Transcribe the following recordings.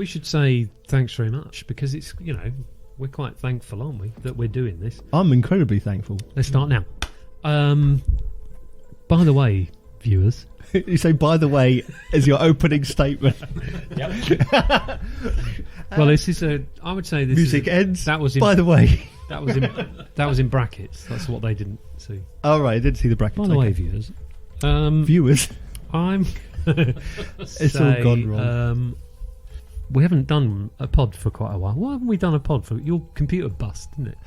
we should say thanks very much, because it's, we're quite thankful, aren't we, that we're doing this. I'm incredibly thankful. Let's start now. By the way, viewers. You say, by the way, as your opening statement. Yep. Well, this is I would say this music is ends. That was by the way. That was in brackets. That's what they didn't see. All right, I didn't see the brackets. By the way, viewers. Viewers. I'm. It's all gone wrong. We haven't done a pod for quite a while. Why haven't we done a pod for? Your computer bust, didn't it?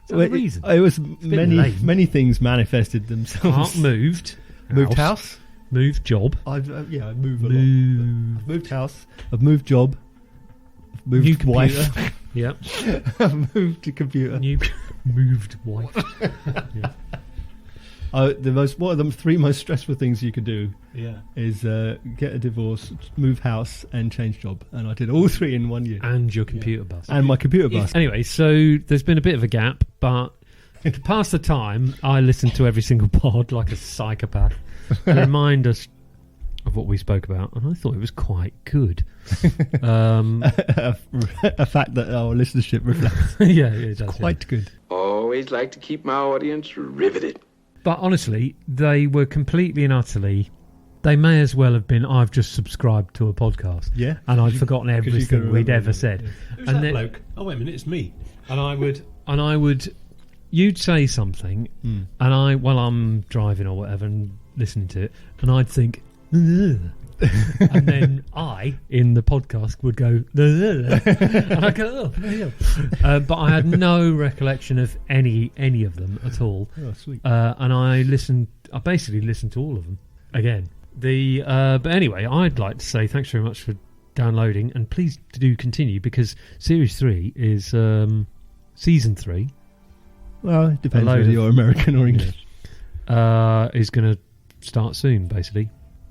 Is that the reason? It was many things manifested themselves. Mark moved house. Moved job. I move a lot. I've moved house. I've moved job. I've moved new wife. Yep. I've moved the computer. Moved wife. Yeah. One of the three most stressful things you could do is get a divorce, move house, and change job. And I did all three in 1 year. And your computer bust. And my computer bust. Anyway, so there's been a bit of a gap, but to pass the time, I listened to every single pod like a psychopath to remind us of what we spoke about, and I thought it was quite good. A fact that our listenership reflects. Yeah, it does. Quite good. Always like to keep my audience riveted. But honestly, they were completely and utterly... They may as well have been, I've just subscribed to a podcast. Yeah. And I'd forgotten everything we'd ever said. Yeah. Who's that bloke? Oh, wait a minute, it's me. And I would... You'd say something, and while I'm driving or whatever and listening to it, and I'd think... and then I, in the podcast, would go... and I'd go, oh, yeah. But I had no recollection of any of them at all. Oh, sweet. And I basically listened to all of them again. But anyway, I'd like to say thanks very much for downloading, and please do continue, because Series 3 is Season 3. Well, it depends whether you're American or English. Is going to start soon, basically.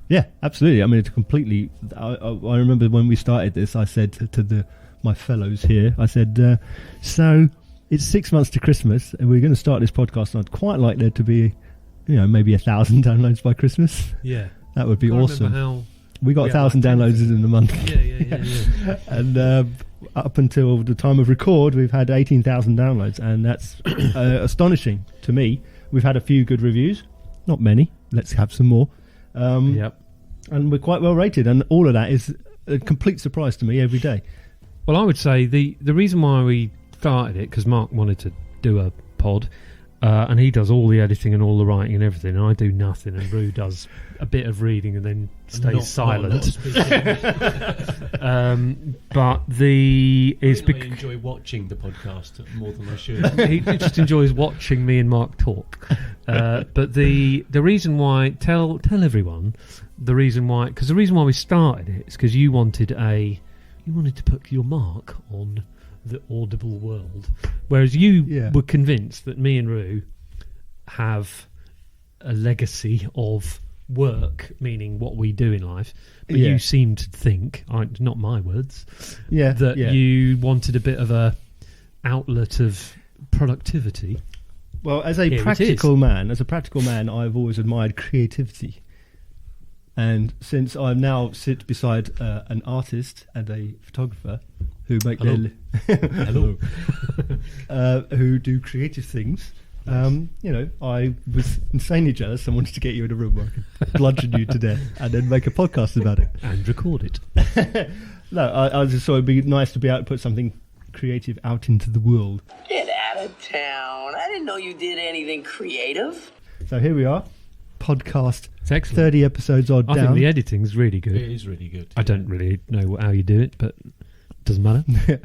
Yeah, absolutely. I mean, it's completely... I remember when we started this, I said to my fellows here, I said, so it's 6 months to Christmas, and we're going to start this podcast, and I'd quite like there to be, maybe 1,000 downloads by Christmas. Yeah. That would be awesome. How we got 1,000 downloads in a month. Yeah. And up until the time of record, we've had 18,000 downloads, and that's astonishing to me. We've had a few good reviews. Not many. Let's have some more. Yep. And we're quite well rated, and all of that is a complete surprise to me every day. Well, I would say the reason why we started it, because Mark wanted to do a pod, and he does all the editing and all the writing and everything, and I do nothing, and Rue does a bit of reading and then stays silent. But I enjoy watching the podcast more than I should. He just enjoys watching me and Mark talk. But the reason why, tell everyone the reason why, because the reason why we started it is because you wanted to put your mark on the audible world, whereas you were convinced that me and Rue have a legacy of work, meaning what we do in life, but you seem to think, not my words, that you wanted a bit of a outlet of productivity. Well, as a practical man, I've always admired creativity. And since I now sit beside an artist and a photographer who make who do creative things, I was insanely jealous and wanted to get you in a room where I could bludgeon you to death and then make a podcast about it. And record it. No, I just thought it'd be nice to be able to put something creative out into the world. Get out of town. I didn't know you did anything creative. So here we are. Podcast. It's excellent. 30 episodes odd down. I think the editing's really good. It is really good. I don't really know how you do it, but it doesn't matter.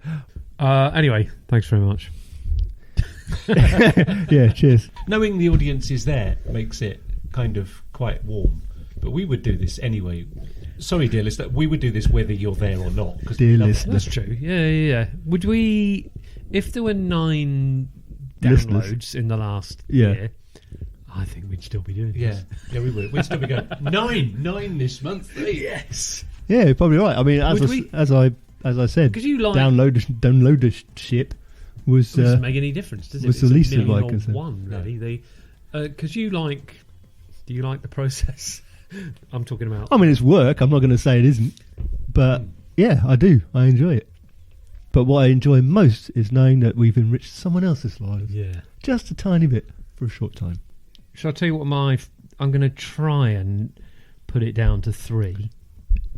Anyway, thanks very much. Yeah, cheers. Knowing the audience is there makes it kind of quite warm. But we would do this anyway. Sorry, dear listener, we would do this whether you're there or not. Dear listener. That's true. Yeah. Would we, if there were 9 downloads in the last year, I think we'd still be doing this. Yeah, we would. We'd still be going 9 this month. Yes. Yeah, you're probably right. I mean, as I said, because you like downloadership was doesn't make any difference, does it? Was the least of I can say. One really. Because do you like the process? I'm talking about. I mean, it's work. I'm not going to say it isn't, but Yeah, I do. I enjoy it. But what I enjoy most is knowing that we've enriched someone else's lives. Yeah. Just a tiny bit for a short time. Shall I tell you what I'm going to try and put it down to 3.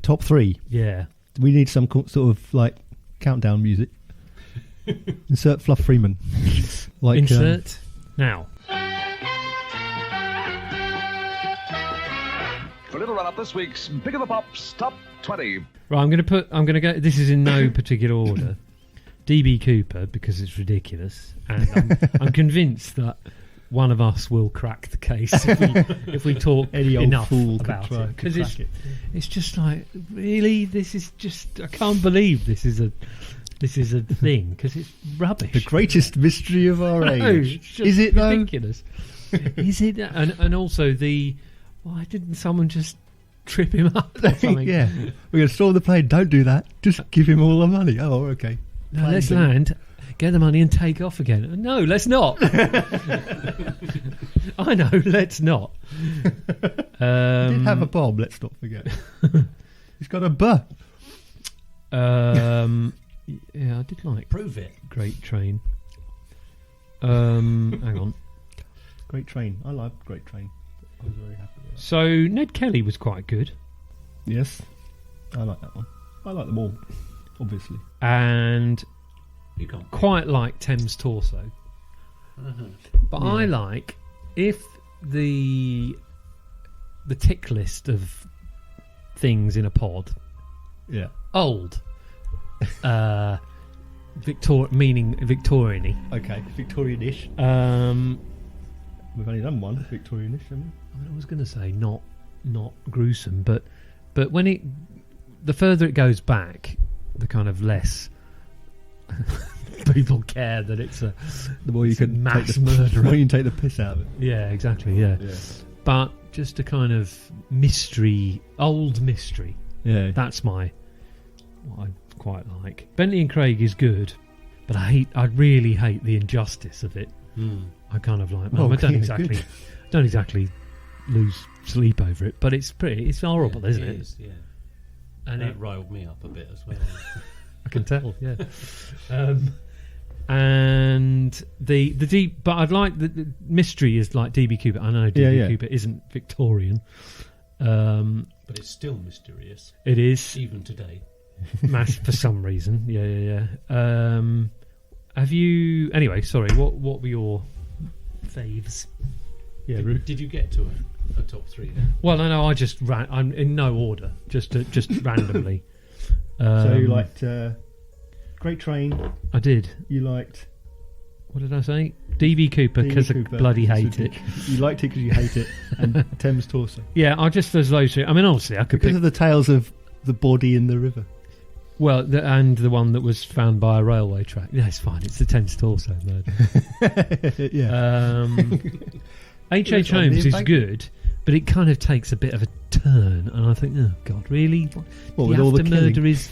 Top 3. Yeah. We need some sort of like countdown music. Insert Fluff Freeman. Like Insert now. For a little run up this week's Pick of the Pops Top 20. Right, I'm going to go. This is in no particular order. DB Cooper, because it's ridiculous, and I'm convinced that one of us will crack the case if we talk Any old enough fool about could try, it. Because crack it. it's just like, really, this is just, I can't believe this is a thing, because it's rubbish. The greatest mystery of our No, age. it's just Is it though? ridiculous. Is it? And also why didn't someone just trip him up or something? Yeah. We're going to storm the plane. Don't do that. Just give him all the money. Oh, okay. No, Plan let's B. land, get the money and take off again. No, let's not. I know, let's not. He did have a bomb, let's not forget. He's got a butt. Yeah, I did like Prove it. Great Train. Hang on. Great Train. I liked Great Train. I was very happy with that. So Ned Kelly was quite good, Yes. I like that one. I like them all, obviously. and You can't. quite like Thames Torso. But I like if the tick list of things in a pod Yeah. old, meaning Victorian-y. Okay. Victorian-ish. We've only done one Victorian-ish, haven't I was going to say not gruesome, but when the further it goes back, the kind of less people care that it's a The more you it's a can mass take the, the murderer. more you can take the piss out of it. Yeah, exactly. Yeah. But just a kind of mystery, old mystery. Yeah. That's what I quite like. Bentley and Craig is good, but I really hate the injustice of it. I kind of like. Oh, I don't yeah, exactly lose sleep over it, but it's horrible, Yeah, isn't it? is, yeah. And That riled me up a bit as well. I can tell, yeah. And the deep, but I'd like the mystery is like DB Cooper. I know DB Cooper isn't Victorian. But it's still mysterious, It is even today. for some reason. Yeah. Have you? Anyway, sorry. What were your faves? Yeah. Did you get to a top 3 then? Well, no. I just ran. I'm in no order. Just randomly. So you liked Great Train. I did. You liked What did I say? DB Cooper because I Cooper. bloody hate it. You liked it because you hate it. And Thames Torso. Yeah, there's those two. I mean, obviously, I could Because pick. of the tales of the body in the river. Well, and the one that was found by a railway track. Yeah, it's fine. It's the Thames Torso murder. Yeah. H.H. on the Holmes is embankment. good, but it kind of takes a bit of a turn, and I think, oh God, really? What, with all the murder killing? is,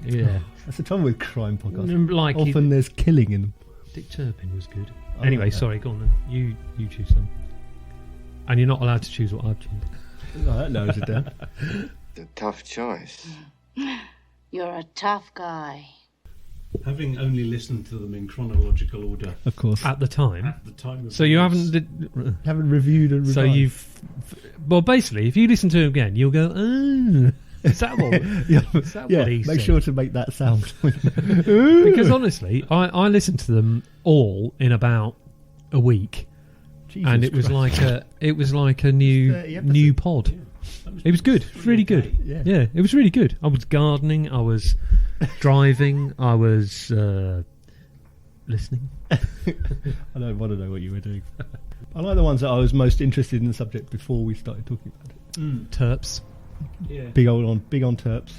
yeah. That's the trouble with crime podcasts. Like Often there's killing in them. Dick Turpin was good. I Anyway, like that. sorry, go on then. You choose some, and you're not allowed to choose what I've chosen. Oh, that narrows it down. A tough choice. You're a tough guy. Having only listened to them in chronological order Of course. At the time, at the time of so you release, Haven't reviewed and revised. So well, basically, if you listen to it again, you'll go, oh, is that what? Is that yeah, what he make said? sure to make that sound. Because honestly, I listened to them all in about a week, Jesus and it was Christ. like a new 30 episodes. new pod. that It was good, pretty really okay. good. Yeah. Yeah, it was really good. I was gardening, I was driving, I was listening. I don't want to know what you were doing. I like the ones that I was most interested in the subject before we started talking about it. Terps. Yeah. Big on terps.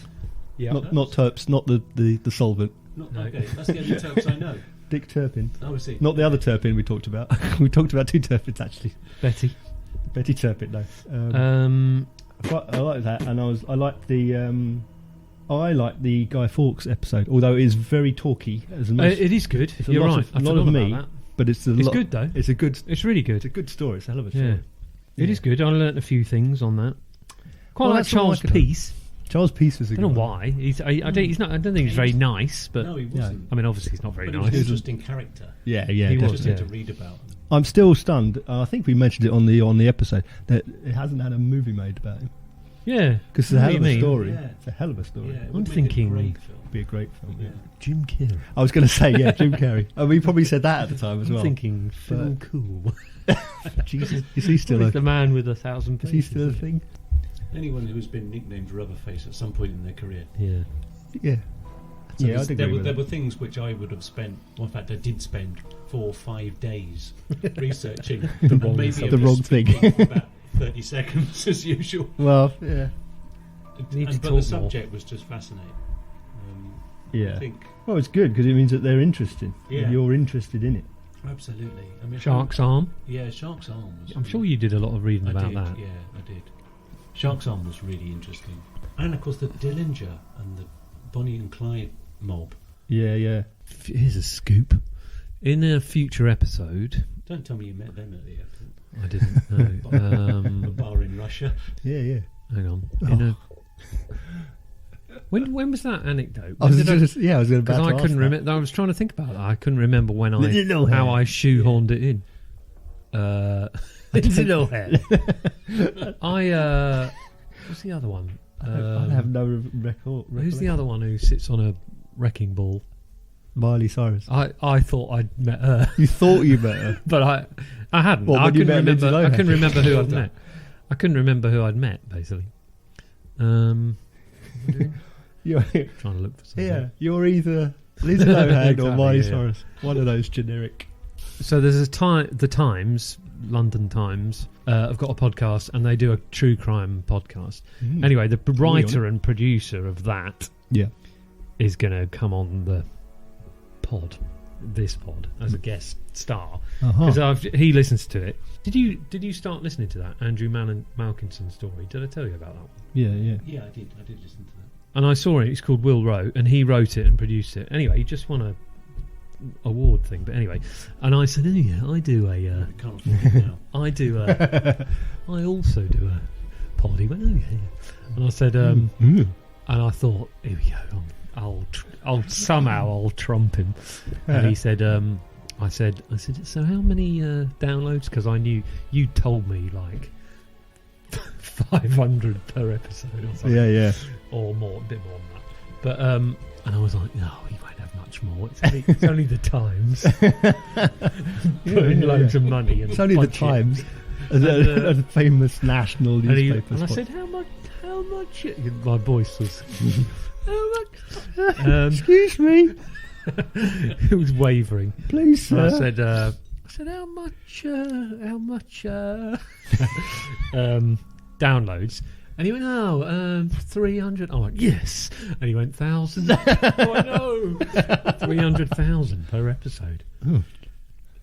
Yeah. Not terps, not the solvent. Not, No. Okay, that's the only Turks I know. Dick Turpin. Oh, I see. Not the other Turpin we talked about. We talked about two Turpins actually. Betty. Betty Turpin, no. I like that, and I like the Guy Fawkes episode, although it is very talky. As most, It is good. it's a You're lot right. of, I a lot forgot of me, about that. but it's It's good though. It's a good. It's really It's a good. good story. It's a hell of a Yeah, story. it is good. I learnt a few things on that. Quite Well, like that's what I Charles like about- Peace. Charles Peace was a I good don't know one. why. I don't think he's very nice, but No, he wasn't. I mean, obviously he's not very But he was nice. an interesting character. Yeah, He definitely. was, Interesting yeah. to read about. I'm still stunned. I think we mentioned it on the episode that it hasn't had a movie made about him Yeah, because it's a What hell do of you a mean? story. Yeah. It's a hell of a story. Yeah, it I'm would make a thinking- great film. It'd be a great film. Yeah. Jim Carrey. I was going to say Jim Carrey. We probably said that at the time as I'm well. thinking Phil Cool. Jesus, is he still He's a the man with 1,000 is faces. he still a thing? Anyone who's been nicknamed Rubberface at some point in their career. Yeah. Yeah. So Yeah, I'd agree with there that. were things which I would have spent, well, in fact, I did spend 4 or 5 days researching. The And wrong maybe subject. I'm The wrong just thing. speaking for about 30 seconds as usual. Well, yeah. Need to But talk the more. subject was just fascinating. I Yeah. think, Well, it's good because it means that they're interested. Yeah. And you're interested in it. absolutely. I mean, Shark's Arm. Yeah, Shark's Arm. Was I'm sure you did a lot of reading I about did, that. yeah, I did. Shark's Arm was really interesting. And, of course, the Dillinger and the Bonnie and Clyde mob. Yeah, yeah. Here's a scoop. In a future episode, Don't tell me you met them at the airport. I didn't know. A bar in Russia. Yeah, yeah. Hang on. When was that anecdote? I was When did just, yeah, I was going to because I couldn't remember. I was trying to think about that. I couldn't remember when Little how hair. I shoehorned it in. Little hair. What's the other one? I have no record. Who's the other one who sits on a wrecking ball? Miley Cyrus. I thought I'd met her, You thought you met her. but I hadn't. What, I when you couldn't met Lindsay remember. I Lohan? couldn't remember who I'd met. I couldn't remember who I'd met. Basically, You're, trying to look for something. yeah, you're either Lindsay Lohan or Exactly, Miley yeah. Cyrus. One of those generic. So there's the Times, London Times, have got a podcast, and they do a true crime podcast. Anyway, the writer and producer of that Yeah. is going to come on this pod, as a guest star. Because he listens to it. Did you start listening to that Andrew Malkinson story? Did I tell you about that one? Yeah, yeah. Yeah, I did listen to that. And I saw it. It's called Will Rowe, and he wrote it and produced it. Anyway, he just won a award thing. But anyway, and I said, "Oh yeah, I do I can't afford it now. I also do a pod." He went, "Oh yeah," and I said, and I thought, "Here we go. I'll somehow I'll trump him." And he said, I said, "So how many downloads?" Because I knew you told me like 500 per episode or something. Yeah, yeah. Or more, a bit more than that. But and I was like, no, he won't have much more. It's only the Times putting loads of money. And It's only the budget. Times, a famous national And, newspaper. and I spot. said, how much? My voice was, how much? Excuse me, It was wavering. please, And sir. I said, how much downloads? And he went, 300. I went, yes. And he went, 1,000. Oh, I know. 300,000 per episode.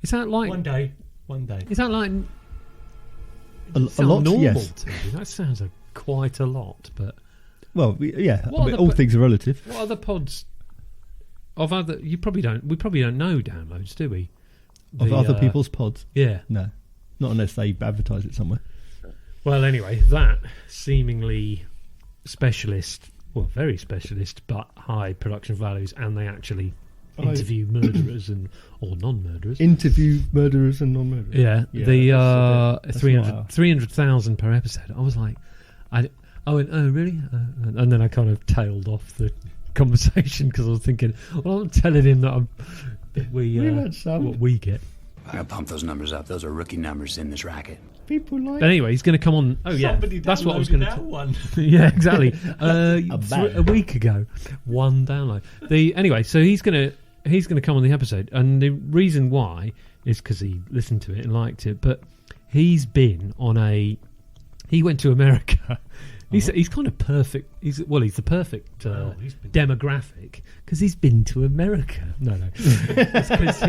Is that like... One day. Is that like... A sound lot, normal yes. to me? That sounds quite a lot, but... Well, yeah. What I mean, are the all po- things are relative. What other pods... Of other... We probably don't know downloads, do we? Of other people's pods. Yeah. No, not unless they advertise it somewhere. Well, anyway, that seemingly specialist, well, very specialist, but high production values, and they actually interview murderers or non-murderers. Interview murderers and non-murderers. Yeah, that's 300,000 per episode. I was like, I went, oh really? And then I kind of tailed off the conversation because I was thinking, well, I'm telling him that We've had some. what we get. I gotta pump those numbers up. Those are rookie numbers in this racket. People like. But anyway, he's going to come on. Oh yeah, Somebody that's what I was downloaded going that to. one. Yeah, exactly. bag. A week ago, one download. Anyway, so he's gonna come on the episode, and the reason why is because he listened to it and liked it. But he went to America. He's kind of perfect. He's the perfect he's been- demographic because he's been to America. No, it's because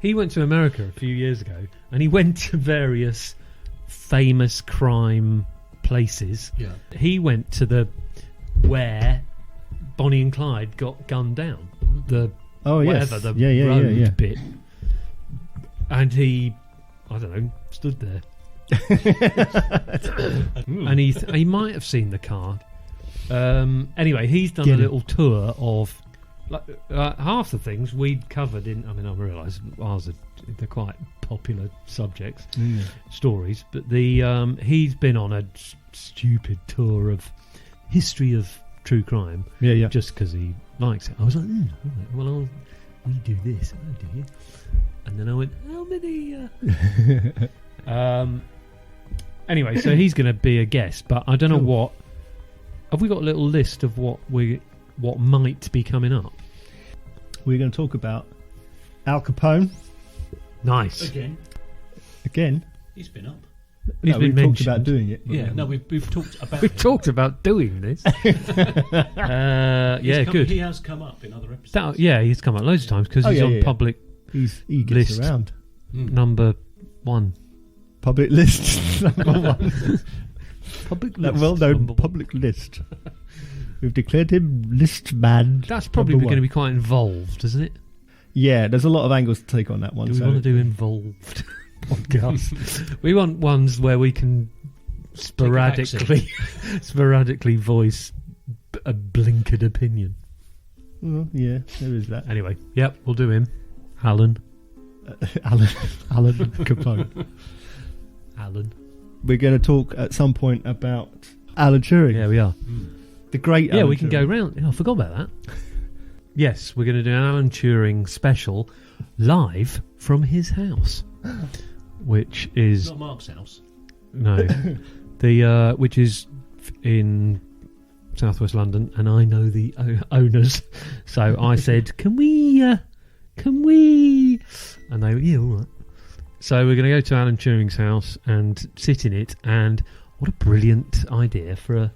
he went to America a few years ago, and he went to various famous crime places. Yeah. He went to where Bonnie and Clyde got gunned down. The Oh yes. whatever the yeah, road yeah. bit, and he, I don't know, stood there. And he might have seen the car, Anyway, he's done Get a it. little tour of half the things we'd covered in. I mean, I realise they're quite popular subjects, stories, but he's been on a stupid tour of history of true crime. Yeah. Just because he likes it. I was like, all right, well, we do this, I do you. And then I went, how many? Anyway, so he's going to be a guest, but I don't know what. Have we got a little list of what might be coming up? We're going to talk about Al Capone Nice. again. He's been up. He's No, been we've talked mentioned. about doing it. but Yeah, we no, haven't. we've talked about. We've him. talked about doing this. He's Good. He has come up in other episodes. He's come out loads of times because Oh, he's yeah, on yeah. public he gets list. around. number 1. Public list number one. Public That list well-known number 1. public list. We've declared him list man. That's probably number going to one. be quite involved, isn't it? Yeah, there's a lot of angles to take on that one. Do we so want to do involved podcasts? We want ones where we can sporadically voice a blinkered opinion. Well, yeah, there is that. Anyway, yep, we'll do him. Alan. Alan Capone. Alan. We're going to talk at some point about Alan Turing. Yeah, we are. The great Yeah, Alan we can Turing. go round. Oh, I forgot about that. Yes, we're going to do an Alan Turing special live from his house, which is Not Mark's house. no, which is in southwest London, and I know the owners, so I said, "Can we?" And they were, yeah, all right. So we're going to go to Alan Turing's house and sit in it, and what a brilliant idea for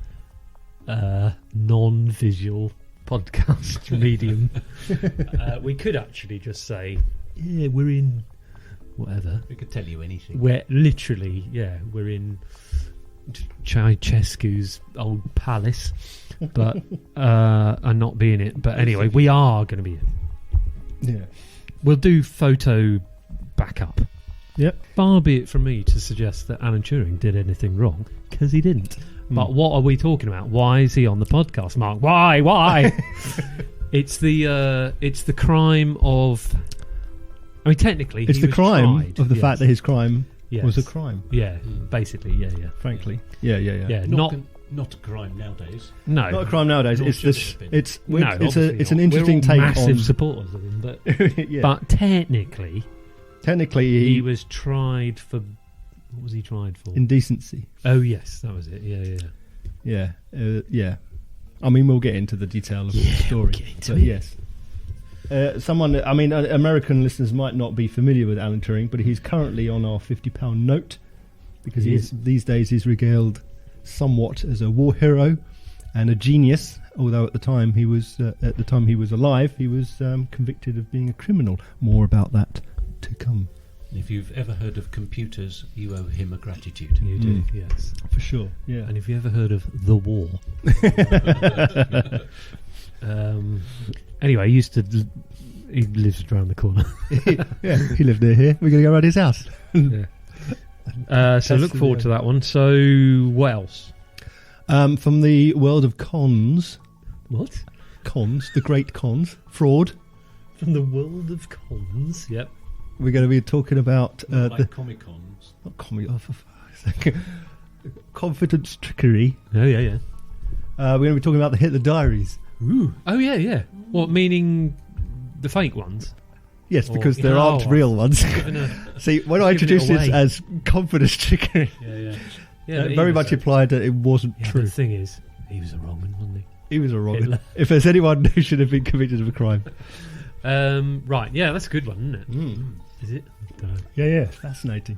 a non-visual podcast medium. We could actually just say, yeah, we're in whatever. We could tell you anything. We're literally, we're in Ceausescu's old palace, but and not be in it. But anyway, we are going to be in. Yeah. We'll do photo backup. Yep. Far be it from me to suggest that Alan Turing did anything wrong, because he didn't. But what are we talking about? Why is he on the podcast, Mark? Why? It's the crime of. I mean, technically, It's he the was crime tried, of the yes. fact that his crime Yes. was a crime, Yeah, basically, yeah. frankly. Yeah. Yeah, Not a crime nowadays. no. Not a crime nowadays. Nor It's should this. it have been. It's No, it's obviously it's an not. interesting We're all take massive on. supporters of him, but Yeah. but technically, Technically, he was tried for. What was he tried for? indecency. Oh yes, that was it. Yeah. Yeah. I mean, we'll get into the detail of the story. we'll get into but it. yes. American listeners might not be familiar with Alan Turing, but he's currently on our £50 note because He these days he's regaled somewhat as a war hero and a genius. Although at the time he was alive, he was convicted of being a criminal. More about that to come, If you've ever heard of computers, you owe him a gratitude. You do, yes. for sure. Yeah. And if you ever heard of The War, anyway, he lives around the corner. Yeah, he lived near here. We're going to go around his house. So look forward to that one. So what else? From the world of cons, What? the great cons, fraud. From the world of cons. Yep. We're going to be talking about Not the like Comic Cons. not comic. Oh, for fuck's sake. Confidence trickery. Oh yeah. We're going to be talking about the Hitler Diaries. Ooh. Oh yeah. What, meaning the fake ones? Yes, Or- because there Oh, aren't real ones. Given a- See, when I giving it introduced this away. as confidence trickery, yeah. it very much implied that it wasn't Yeah, true. the thing is, he was a wrong one, wasn't he? He was a wrong. Hitler. If there's anyone who should have been convicted of a crime, Right. Yeah, that's a good one, isn't it? Is it? I don't know. yeah, fascinating.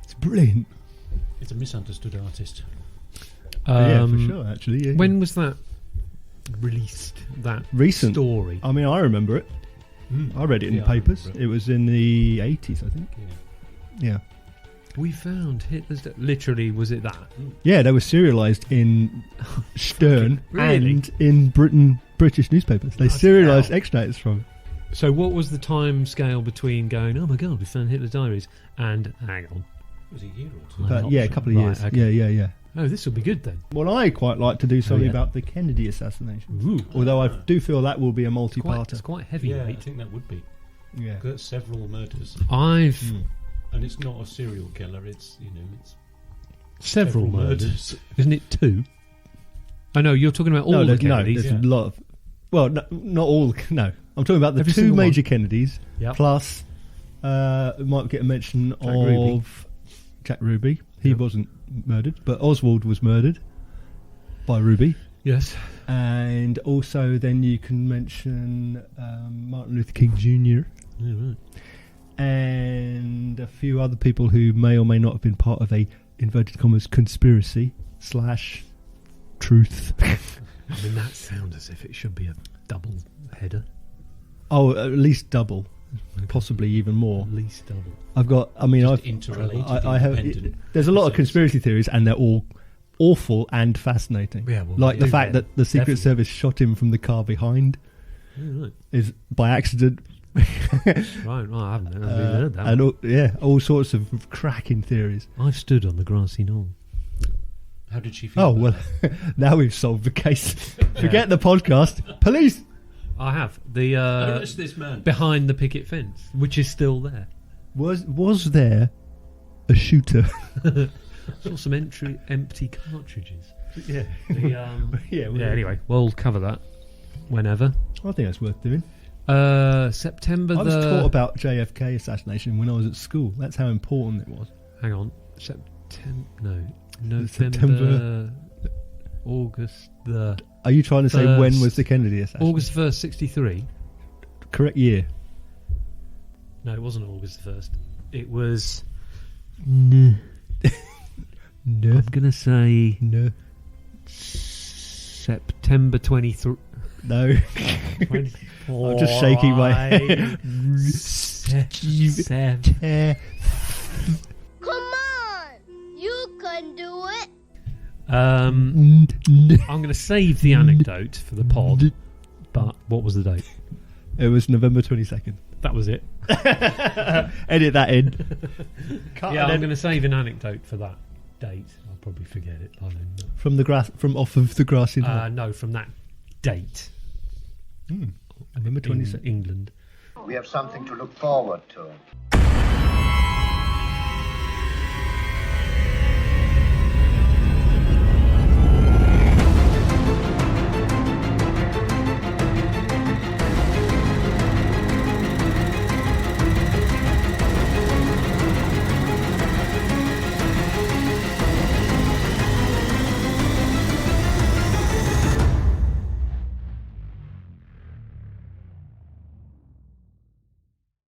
It's brilliant. It's a misunderstood artist. Yeah, for sure. Actually, yeah. When was that released? That Recent. story. I mean, I remember it. I read it in Yeah, the I papers. remember It was in the 80s, I think. Yeah. We found Hitler's. Literally, was it that? Yeah, they were serialised in Stern Really? and in British newspapers. They Bloody serialised hell. extracts from it. So, what was the time scale between going, "Oh my God, we found Hitler's diaries," and hang on, It was a year or two. I'm But not yeah, a sure. couple of Right, years. okay. Yeah. Oh, this will be good then. Well, I quite like to do something yeah. about the Kennedy assassination. Ooh. Although I do feel that will be a It's multi-parter. quite heavy, Yeah, I mate. think that would be. Yeah. Got several murders, I've and it's not a serial killer. It's it's several murders. Isn't it 2? I know, you're talking about all the there's Kennedys. there's a lot of... Well, no, not all... No. I'm talking about the Every 2 single major one. Kennedys, Yep. plus might get a mention Ruby. of Jack Ruby. He Yep. wasn't murdered, but Oswald was murdered by Ruby. Yes. And also then you can mention Martin Luther King Jr. Yeah, right. and a few other people who may or may not have been part of a inverted commas conspiracy / truth. I mean, that sounds as if it should be a double header. Oh, at least double, possibly even more. At least double. I've got. I mean, Just I've. interrelated, I have. independent There's a lot of episodes. conspiracy theories, and they're all awful and fascinating. Yeah, well, like the do fact then. that the Secret Definitely. Service shot him from the car behind Yeah, right. is by accident. Right, I haven't even heard that And one. all sorts of cracking theories. I've stood on the grassy knoll. How did she feel? Oh about well, now we've solved the case. Forget the podcast. Police. I have. The Arrest this man. behind the picket fence, which is still there. Was there a shooter? Saw some empty cartridges. Yeah. The, Yeah, yeah, anyway, we'll cover that whenever. I think that's worth doing. September I was the... taught about JFK assassination when I was at school. That's how important it was. Hang on. November... September- August the... Are you trying to say First- when was the Kennedy assassination? August 1st, 63? Correct year. No, it wasn't August 1st. It was... No. I'm going to say No. September 23... No. I'm just shaking my head. Come on! You can do it! I'm going to save the anecdote for the pod, but what was the date? It was November 22nd. That was it. Edit that in. Cut Yeah, and I'm then- going to save an anecdote for that date. I'll probably forget it by then. from off of the grassy knoll. No, from that date. November In 22nd. England. We have something to look forward to.